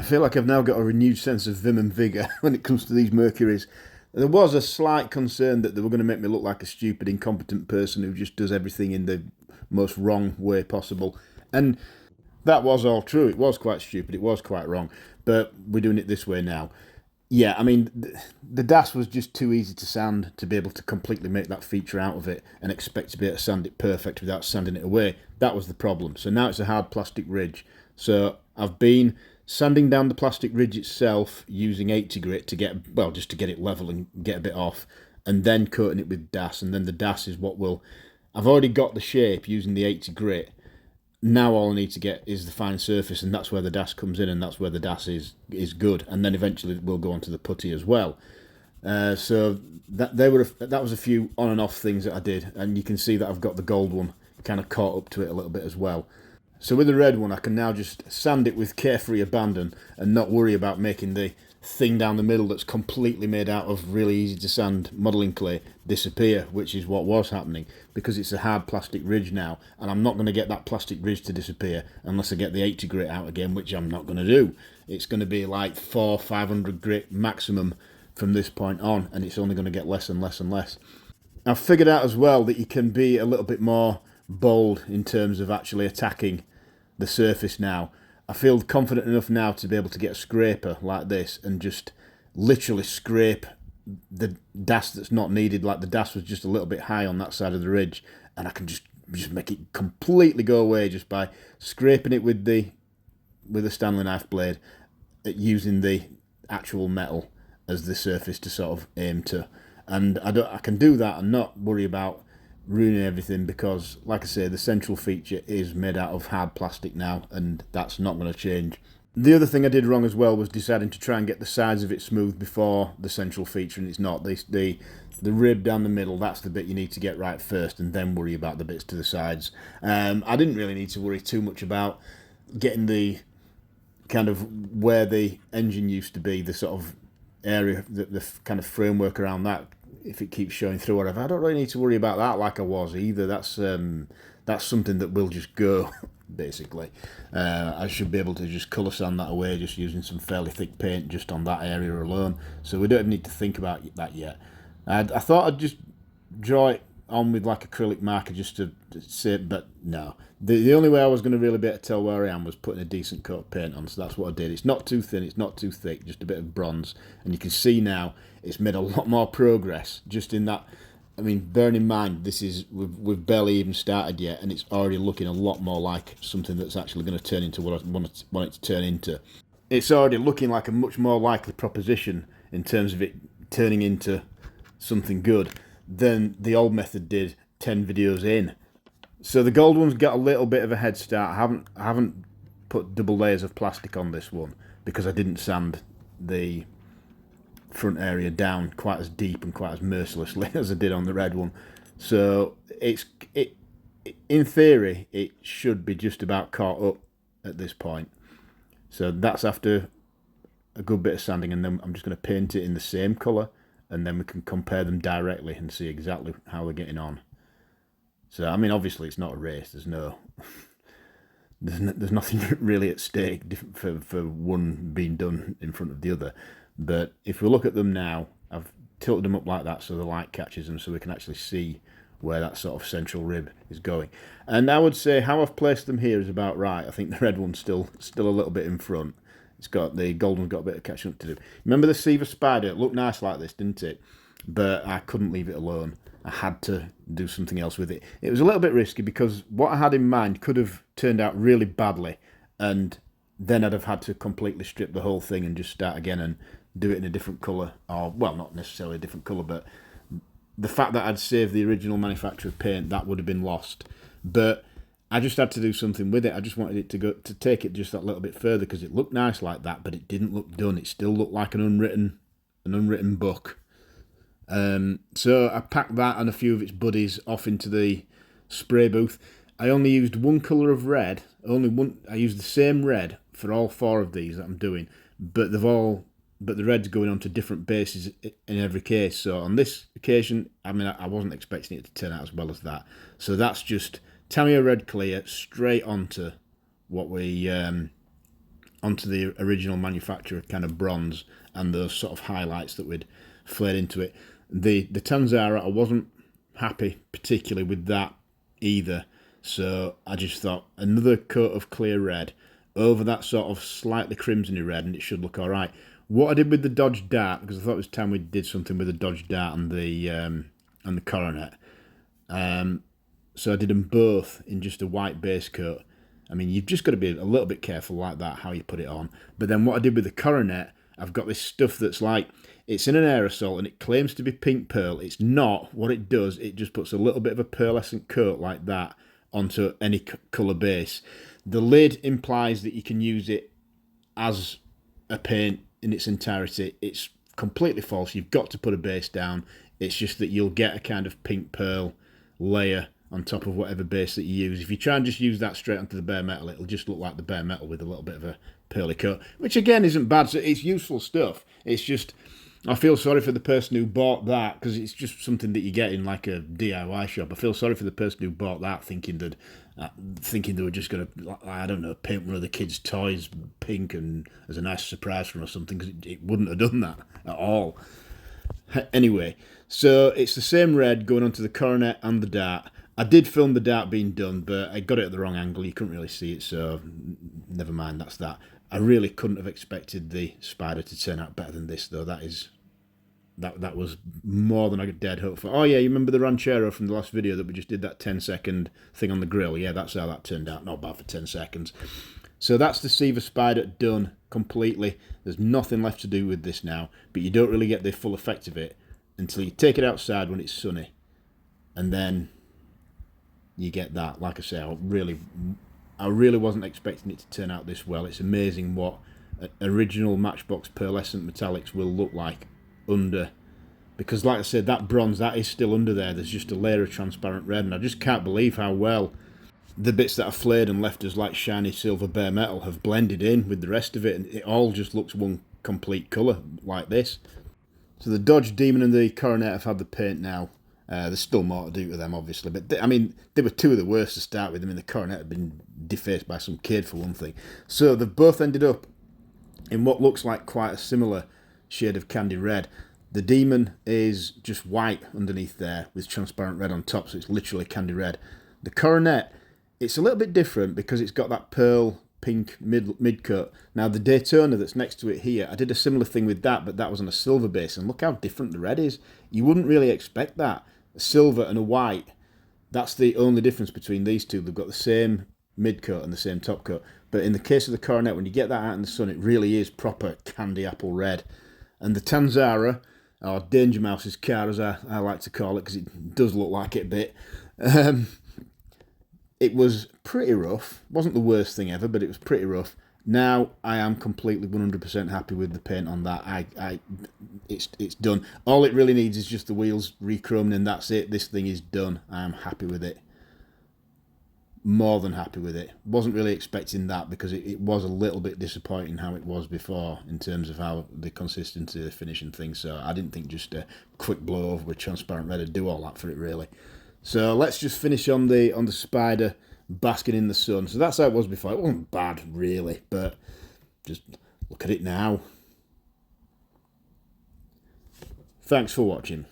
feel like I've now got a renewed sense of vim and vigour when it comes to these Mercuries. There was a slight concern that they were going to make me look like a stupid, incompetent person who just does everything in the most wrong way possible. And that was all true. It was quite stupid. It was quite wrong. But we're doing it this way now. Yeah, I mean, the DAS was just too easy to sand to be able to completely make that feature out of it and expect to be able to sand it perfect without sanding it away. That was the problem. So now it's a hard plastic ridge. So I've been sanding down the plastic ridge itself using 80 grit to get, well, just to get it level and get a bit off, and then coating it with DAS, and then the DAS is what will... I've already got the shape using the 80 grit. Now all I need to get is the fine surface, and that's where the DAS comes in, and that's where the DAS is good, and then eventually we'll go on to the putty as well. So that was a few on and off things that I did, and you can see that I've got the gold one kind of caught up to it a little bit as well. So with the red one, I can now just sand it with carefree abandon and not worry about making the thing down the middle that's completely made out of really easy to sand modelling clay disappear, which is what was happening, because it's a hard plastic ridge now, and I'm not going to get that plastic ridge to disappear unless I get the 80 grit out again, which I'm not going to do. It's going to be like 500 grit maximum from this point on, and it's only going to get less and less and less. I've figured out as well that you can be a little bit more bold in terms of actually attacking the surface now. I feel confident enough now to be able to get a scraper like this and just literally scrape the DAS that's not needed. Like the DAS was just a little bit high on that side of the ridge, and I can just make it completely go away just by scraping it with the Stanley knife blade, using the actual metal as the surface to sort of aim to. And I can do that and not worry about ruining everything, because like I say, the central feature is made out of hard plastic now, and that's not going to change. The other thing I did wrong as well was deciding to try and get the sides of it smooth before the central feature, and it's not. The rib down the middle, that's the bit you need to get right first, and then worry about the bits to the sides. I didn't really need to worry too much about getting the kind of where the engine used to be, the sort of area, the kind of framework around that, if it keeps showing through or whatever. I don't really need to worry about that like I was either. That's something that will just go, basically. I should be able to just colour sand that away just using some fairly thick paint just on that area alone. So we don't even need to think about that yet. I thought I'd just draw it on with like acrylic marker just to say, but no. The only way I was going to really be able to tell where I am was putting a decent coat of paint on, so that's what I did. It's not too thin, it's not too thick, just a bit of bronze. And you can see now it's made a lot more progress just in that. I mean, bearing in mind, this is we've barely even started yet, and it's already looking a lot more like something that's actually going to turn into what I want it to turn into. It's already looking like a much more likely proposition in terms of it turning into something good than the old method did 10 videos in. So the gold one's got a little bit of a head start. I haven't put double layers of plastic on this one because I didn't sand the front area down quite as deep and quite as mercilessly as I did on the red one. So in theory it should be just about caught up at this point. So that's after a good bit of sanding, and then I'm just going to paint it in the same colour, and then we can compare them directly and see exactly how they're getting on. So I mean, obviously it's not a race. There's nothing really at stake for one being done in front of the other. But if we look at them now, I've tilted them up like that so the light catches them, so we can actually see where that sort of central rib is going. And I would say how I've placed them here is about right. I think the red one's still a little bit in front. It's got the gold one's got a bit of catching up to do. Remember the Seaver Spider? It looked nice like this, didn't it? But I couldn't leave it alone. I had to do something else with it. It was a little bit risky because what I had in mind could have turned out really badly, and then I'd have had to completely strip the whole thing and just start again and do it in a different colour, or, well, not necessarily a different colour, but the fact that I'd saved the original manufacturer paint, that would have been lost. But I just had to do something with it. I just wanted it to take it just that little bit further, because it looked nice like that, but it didn't look done. It still looked like an unwritten book. So I packed that and a few of its buddies off into the spray booth. I only used one colour of red. I used the same red for all 4 of these that I'm doing, but the red's going on to different bases in every case. So on this occasion, I mean, I wasn't expecting it to turn out as well as that. So that's just Tamiya Red Clear straight onto what we onto the original manufacturer kind of bronze and those sort of highlights that we'd flared into it. The Tanzara, I wasn't happy particularly with that either. So I just thought another coat of clear red over that sort of slightly crimsony red and it should look all right. What I did with the Dodge Dart, because I thought it was time we did something with the Dodge Dart and the Coronet. So I did them both in just a white base coat. I mean, you've just got to be a little bit careful like that, how you put it on. But then what I did with the Coronet, I've got this stuff that's like, it's in an aerosol and it claims to be pink pearl. It's not. What it does, it just puts a little bit of a pearlescent coat like that onto any colour base. The lid implies that you can use it as a paint in its entirety. It's completely false. You've got to put a base down. It's just that you'll get a kind of pink pearl layer on top of whatever base that you use. If you try and just use that straight onto the bare metal, it'll just look like the bare metal with a little bit of a pearly coat, which again isn't bad. So it's useful stuff. It's just, I feel sorry for the person who bought that, because it's just something that you get in like a DIY shop. I feel sorry for the person who bought that thinking they were just going to, I don't know, paint one of the kids' toys pink and as a nice surprise for them or something, because it wouldn't have done that at all. Anyway, so it's the same red going onto the Coronet and the Dart. I did film the Dart being done, but I got it at the wrong angle. You couldn't really see it, so never mind, that's that. I really couldn't have expected the Spider to turn out better than this, though. That was more than I could dared hope for. Oh yeah, you remember the Ranchero from the last video that we just did that 10-second thing on the grill? Yeah, that's how that turned out. Not bad for 10 seconds. So that's the Seaver Spider done completely. There's nothing left to do with this now, but you don't really get the full effect of it until you take it outside when it's sunny. And then you get that. Like I say, I really wasn't expecting it to turn out this well. It's amazing what original Matchbox pearlescent metallics will look like under, because like I said, that bronze, that is still under there. There's just a layer of transparent red, and I just can't believe how well the bits that are flared and left as like shiny silver bare metal have blended in with the rest of it, and it all just looks one complete colour like this. So the Dodge Demon and the Coronet have had the paint now. There's still more to do to them, obviously, but I mean, they were two of the worst to start with. I mean, the Coronet had been defaced by some kid, for one thing. So they've both ended up in what looks like quite a similar shade of candy red. The Demon is just white underneath there with transparent red on top, so it's literally candy red. The Coronet, it's a little bit different because it's got that pearl pink mid coat. Now the Daytona that's next to it here, I did a similar thing with that, but that was on a silver base, and look how different the red is. You wouldn't really expect that. A silver and a white, that's the only difference between these two. They've got the same mid coat and the same top coat, but in the case of the Coronet, when you get that out in the sun, it really is proper candy apple red. And the Tanzara, or Danger Mouse's car as I like to call it, because it does look like it a bit, it was pretty rough. Wasn't the worst thing ever, but it was pretty rough. Now I am completely 100% happy with the paint on that. It's done. All it really needs is just the wheels rechroming, and that's it. This thing is done. I am happy with it. More than happy with it. Wasn't really expecting that, because it was a little bit disappointing how it was before in terms of how the consistency of the finishing thing. So I didn't think just a quick blow over with transparent red would do all that for it, really. So let's just finish on the Spider basking in the sun. So that's how it was before. It wasn't bad, really, but just look at it now. Thanks for watching.